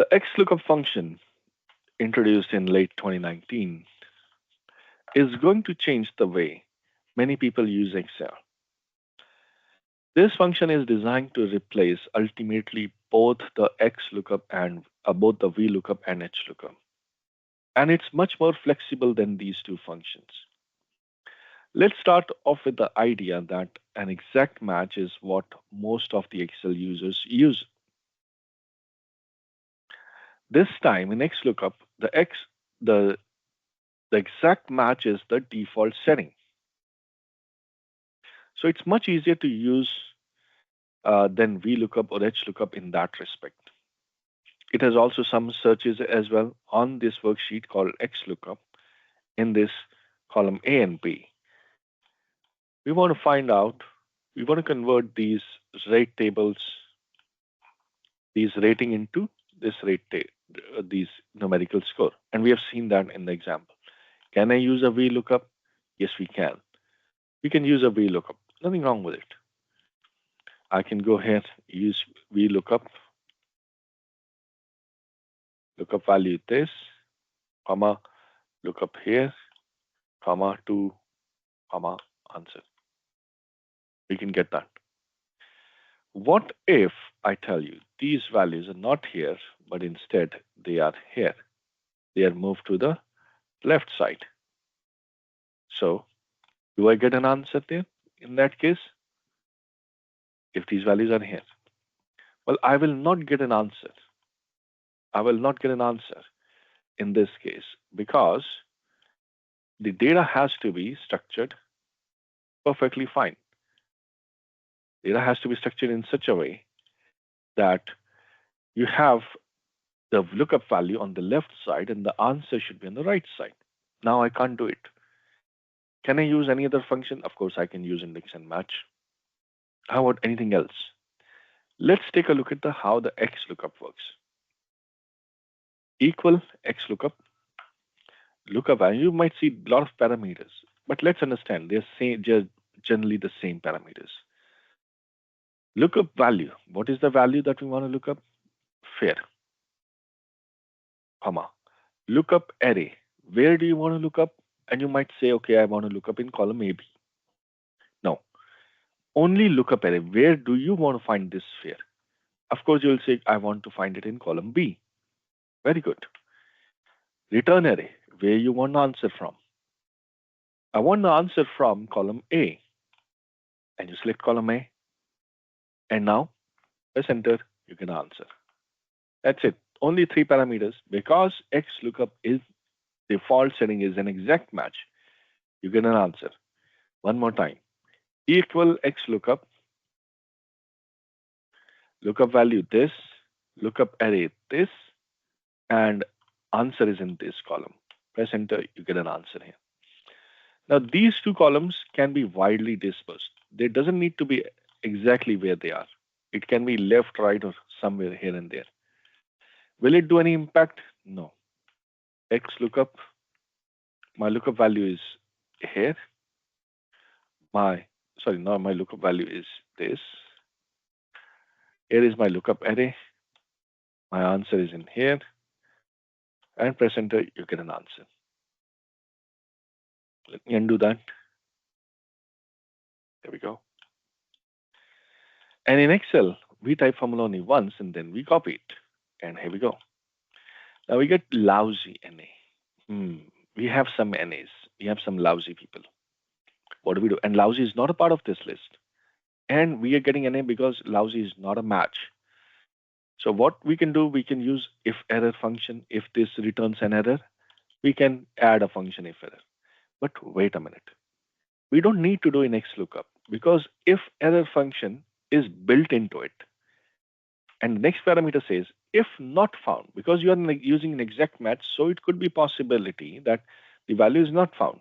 The XLOOKUP function, introduced in late 2019, is going to change the way many people use Excel. This function is designed to replace ultimately both the XLOOKUP and both the VLOOKUP and HLOOKUP. And it's much more flexible than these two functions. Let's start off with the idea that an exact match is what most of the Excel users use. This time in XLOOKUP, the, the exact match is the default setting. So it's much easier to use than VLOOKUP or HLOOKUP in that respect. It has also some searches as well on this worksheet called XLOOKUP in this column A and B. We want to find out, we want to convert these rate tables, these rating into this these numerical score. And we have seen that in the example. Can I use a VLOOKUP? Yes, we can. We can use a VLOOKUP. Nothing wrong with it. I can go ahead, use VLOOKUP, lookup value this, comma, lookup here, comma, to, comma, answer. We can get that. What if I tell you these values are not here, but instead they are here? They are moved to the left side. So do I get an answer there in that case? If these values are here? Well, I will not get an answer. I will not get an answer in this case because the data has to be structured perfectly fine. Data has to be structured in such a way that you have the lookup value on the left side and the answer should be on the right side. Now I can't do it. Can I use any other function? Of course, I can use index and match. How about anything else? Let's take a look at how the XLOOKUP works. Equal XLOOKUP, lookup value. You might see a lot of parameters, but let's understand they're generally the same parameters. Lookup value. What is the value that we want to look up? Fair. Comma. Lookup array. Where do you want to look up? And you might say, okay, I want to look up in column AB. No. Only lookup array. Where do you want to find this fair? Of course, you'll say, I want to find it in column B. Very good. Return array. Where you want the answer from? I want the answer from column A. And you select column A. And now, press enter, you can answer. That's it. Only 3 parameters. Because XLOOKUP is default setting is an exact match, you get an answer. One more time. Equal XLOOKUP, lookup value this, lookup array this, and answer is in this column. Press enter, you get an answer here. Now these 2 columns can be widely dispersed. They doesn't need to be exactly where they are. It can be left, right, or somewhere here and there. Will it do any impact? No. XLOOKUP, my lookup value is here. My lookup value is this. Here is my lookup array. My answer is in here. And press enter, you get an answer. Let me undo that. There we go. And in Excel, we type formula only once and then we copy it. And here we go. Now we get lousy NA. We have some NAs. We have some lousy people. What do we do? And lousy is not a part of this list. And we are getting NA because lousy is not a match. So what we can do, we can use if error function. If this returns an error, we can add a function if error. But wait a minute. We don't need to do in XLOOKUP because if error function is built into it. And the next parameter says if not found, because you are using an exact match, so it could be possibility that the value is not found.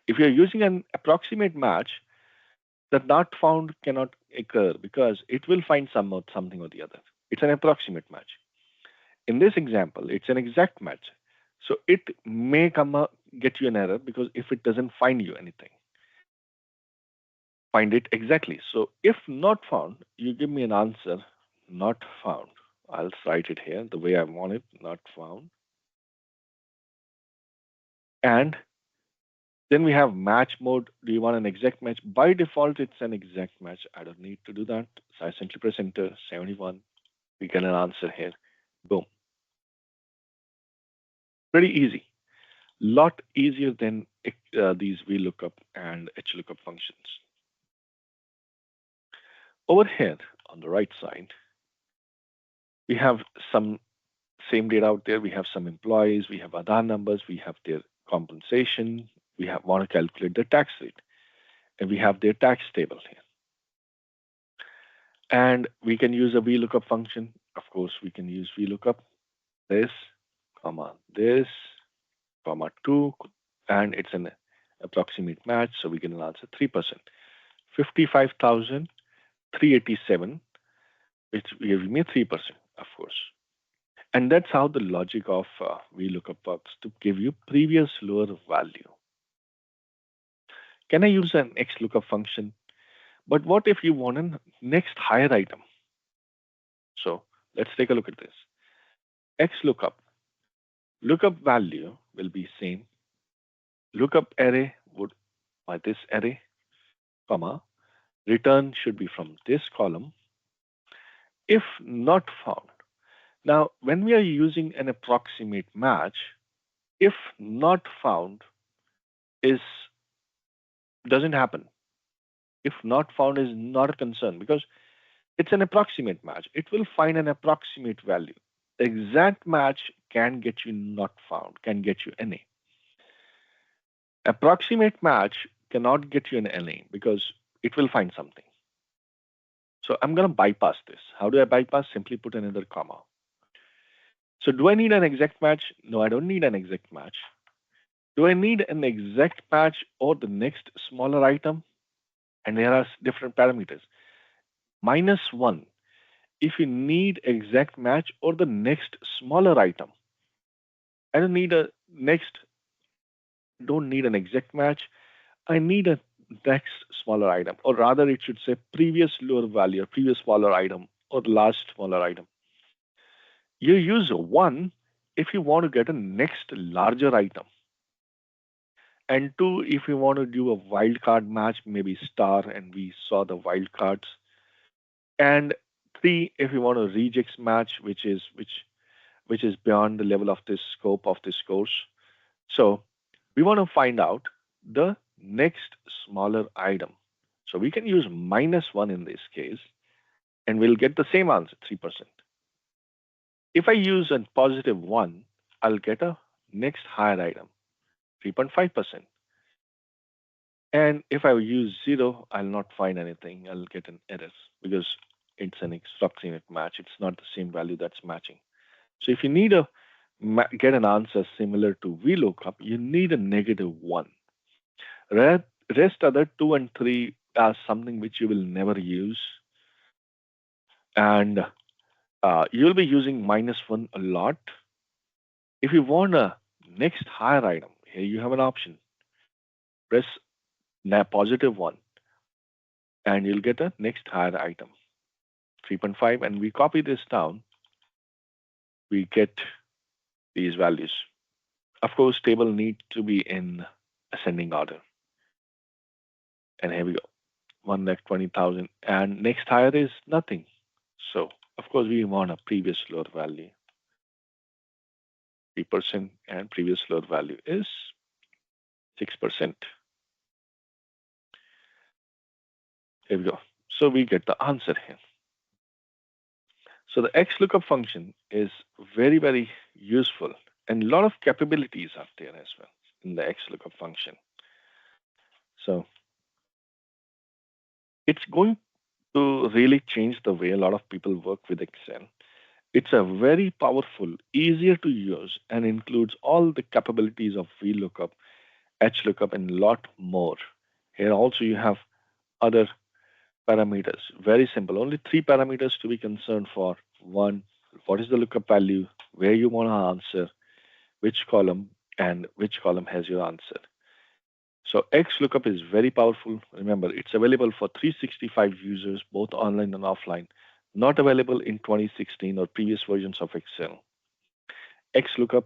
If you're using an approximate match, the not found cannot occur because it will find something or the other. It's an approximate match. In this example, it's an exact match. So it may get you an error because if it doesn't find you anything. Find it exactly. So if not found, you give me an answer, not found. I'll write it here the way I want it, not found. And then we have match mode. Do you want an exact match? By default, it's an exact match. I don't need to do that. So I simply press enter, 71. We get an answer here. Boom. Pretty easy. Lot easier than these VLOOKUP and HLOOKUP functions. Over here on the right side, we have some same data out there. We have some employees, we have Aadhaar numbers, we have their compensation, we have want to calculate their tax rate, and we have their tax table here. And we can use a VLOOKUP function. Of course, we can use VLOOKUP, this, comma, this, comma 2, and it's an approximate match, so we get an answer 3%. 55,387, which gives me 3%, of course. And that's how the logic of VLOOKUP works, to give you previous lower value. Can I use an XLOOKUP function? But what if you want a next higher item? So let's take a look at this. XLOOKUP, lookup value will be same. Lookup array would by this array, comma, return should be from this column. If not found. Now, when we are using an approximate match, if not found is doesn't happen. If not found is not a concern because it's an approximate match. It will find an approximate value. The exact match can get you not found, can get you NA. Approximate match cannot get you an NA because it will find something. So I'm going to bypass this. How do I bypass? Simply put another comma. So do I need an exact match? No, I don't need an exact match. Do I need an exact match or the next smaller item? And there are different parameters. -1 if you need exact match or the next smaller item. I don't need an exact match. I need a next smaller item, or rather it should say previous lower value, previous smaller item, or last smaller item. You use 1 if you want to get a next larger item. And 2 if you want to do a wildcard match, maybe star, and we saw the wildcards. And 3 if you want a regex match, which is beyond the level of this scope of this course. So we want to find out the next smaller item. So we can use -1 in this case, and we'll get the same answer, 3%. If I use a +1, I'll get a next higher item, 3.5%. And if I use 0, I'll not find anything. I'll get an error because it's an approximate match. It's not the same value that's matching. So if you need to get an answer similar to VLOOKUP, you need a -1. Rest other 2 and 3 are something which you will never use. And you'll be using -1 a lot. If you want a next higher item, here you have an option. Press +1 and you'll get a next higher item, 3.5, and we copy this down. We get these values. Of course, table need to be in ascending order. And here we go, 1,20,000, and next higher is nothing. So of course we want a previous lower value, 3%, and previous lower value is 6%. Here we go. So we get the answer here. So the XLOOKUP function is very, very useful, and a lot of capabilities are there as well in the XLOOKUP function. So it's going to really change the way a lot of people work with Excel. It's a very powerful, easier to use, and includes all the capabilities of VLOOKUP, HLOOKUP, and a lot more. Here also you have other parameters. Very simple. Only 3 parameters to be concerned for. 1, what is the lookup value, where you want to answer, which column, and which column has your answer. So XLOOKUP is very powerful. Remember, it's available for 365 users, both online and offline. not available in 2016 or previous versions of Excel. XLOOKUP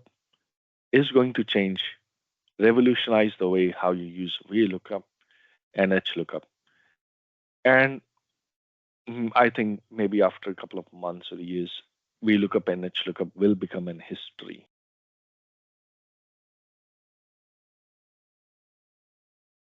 is going to change, revolutionize the way how you use VLOOKUP and HLOOKUP. And I think maybe after a couple of months or years, VLOOKUP and HLOOKUP will become an history.